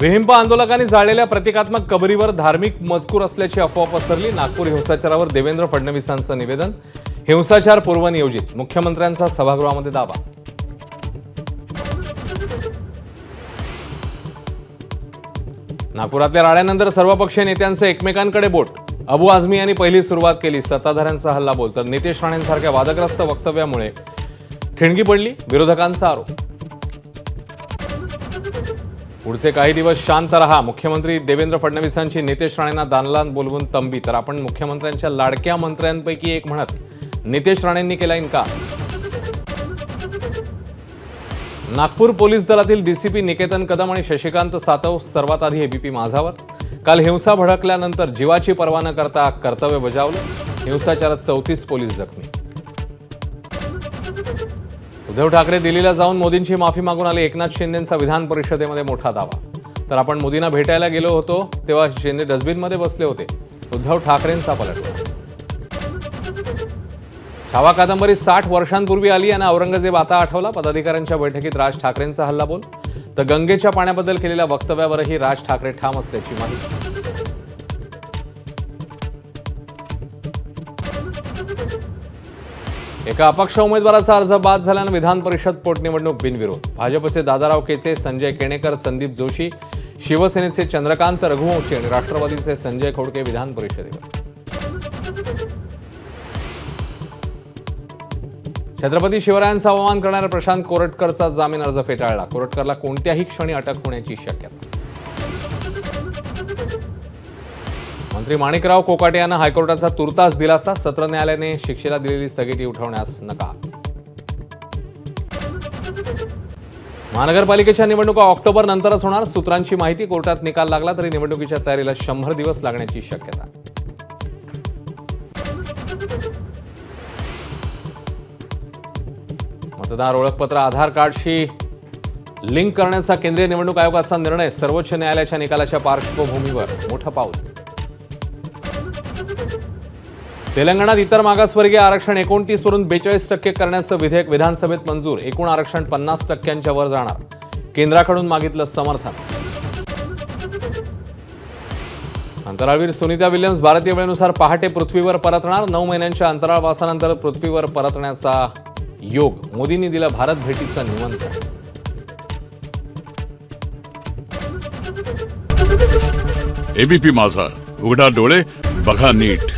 विहिंप आंदोलकांनी जाळलेल्या प्रतिकात्मक कबरीवर धार्मिक मजकूर असल्याची अफवा पसरली। नागपूर हिंसाचारावर देवेंद्र फडणवीसांचं निवेदन। हिंसाचार पूर्वनियोजित, मुख्यमंत्र्यांचा सभागृहामध्ये दावा। नागपुरातल्या राड्यानंतर सर्वपक्षीय नेत्यांचे एकमेकांकडे बोट। अबू आझमी यांनी पहिली सुरुवात केली, सत्ताधाऱ्यांचा हल्लाबोल। तर नितेश राणेंसारख्या वादग्रस्त वक्तव्यामुळे ठिणगी पडली, विरोधकांचा आरोप। पुढचे काही दिवस शांत रहा, मुख्यमंत्री देवेंद्र फडणवीसांची नितेश राणेंना दालनात बोलवून तंबी। तर आपण मुख्यमंत्र्यांच्या लाडक्या मंत्र्यांपैकी एक म्हणत नितेश राणेंनी केला इन्कार। नागपूर पोलीस दलातील डीसीपी निकेतन कदम आणि शशिकांत सातव सर्वात आधी एबीपी माझावर। काल हिंसा भडकल्यानंतर जीवाची पर्वा न करता कर्तव्य बजावलं। हिंसाचारात 34 पोलीस जखमी। उद्धव ठाकरे दिल्लीला जाऊन मोदींची माफी मागून आले। एकनाथ शिंदेंचा विधान परिषदेमध्ये मोठा दावा। तर आपण मोदींना भेटायला गेलो होतो तेव्हा शिंदे डस्टबिनमध्ये बसले होते। उद्धव ठाकरेंचा पलटवार। छावा कादंबरी 60 वर्षांपूर्वी आली आणि औरंगजेब आता आठवला। पदाधिकाऱ्यांच्या बैठकीत राज ठाकरेंचा हल्लाबोल। तर गंगेच्या पाण्याबद्दल केलेल्या वक्तव्यावरही राज ठाकरे ठाम असल्याची माहिती। एका अपक्ष उमेदवाराचा अर्ज बाद झाल्यानं विधान परिषद पोटनिवडणूक बिनविरोध। भाजपचे दादाराव केचे, संजय केणेकर, संदीप जोशी, शिवसेनेचे चंद्रकांत रघुवंशी आणि राष्ट्रवादीचे संजय खोडके विधान परिषदेवर। छत्रपती शिवरायांचा अवमान करणाऱ्या प्रशांत कोरटकरचा जामीन अर्ज फेटाळला। कोरटकरला कोणत्याही क्षणी अटक होण्याची शक्यता। मंत्री माणिकराव कोकाटे यांना हायकोर्टाचा तुर्तास दिलासा। सत्र न्यायालयाने शिक्षेला दिलेली स्थगिती उठवण्यास नकार। महानगरपालिकेच्या निवडणुका ऑक्टोबर नंतरच होणार, सूत्रांची माहिती। कोर्टात निकाल लागला तरी निवडणुकीच्या तयारीला 100 दिवस लागण्याची शक्यता। मतदार ओळखपत्र आधार कार्डशी लिंक करण्याचा केंद्रीय निवडणूक आयोगाचा निर्णय। सर्वोच्च न्यायालयाच्या निकालाच्या पार्श्वभूमीवर मोठं पाऊल। तेलंगणात इतर मागासवर्गीय आरक्षण 29 वरून 42% करण्याचं विधेयक विधानसभेत मंजूर। एकूण आरक्षण 50% वर जाणार, केंद्राकडून मागितलं समर्थन। अंतराळवीर सुनीता विल्यम्स भारतीय वेळेनुसार पहाटे पृथ्वीवर परतणार। 9 महिन्यांच्या अंतराळवासानंतर पृथ्वीवर परतण्याचा योग। मोदींनी दिलं भारत भेटीचं निमंत्रण। एबीपी माझा, उघडा डोळे बघा नीट।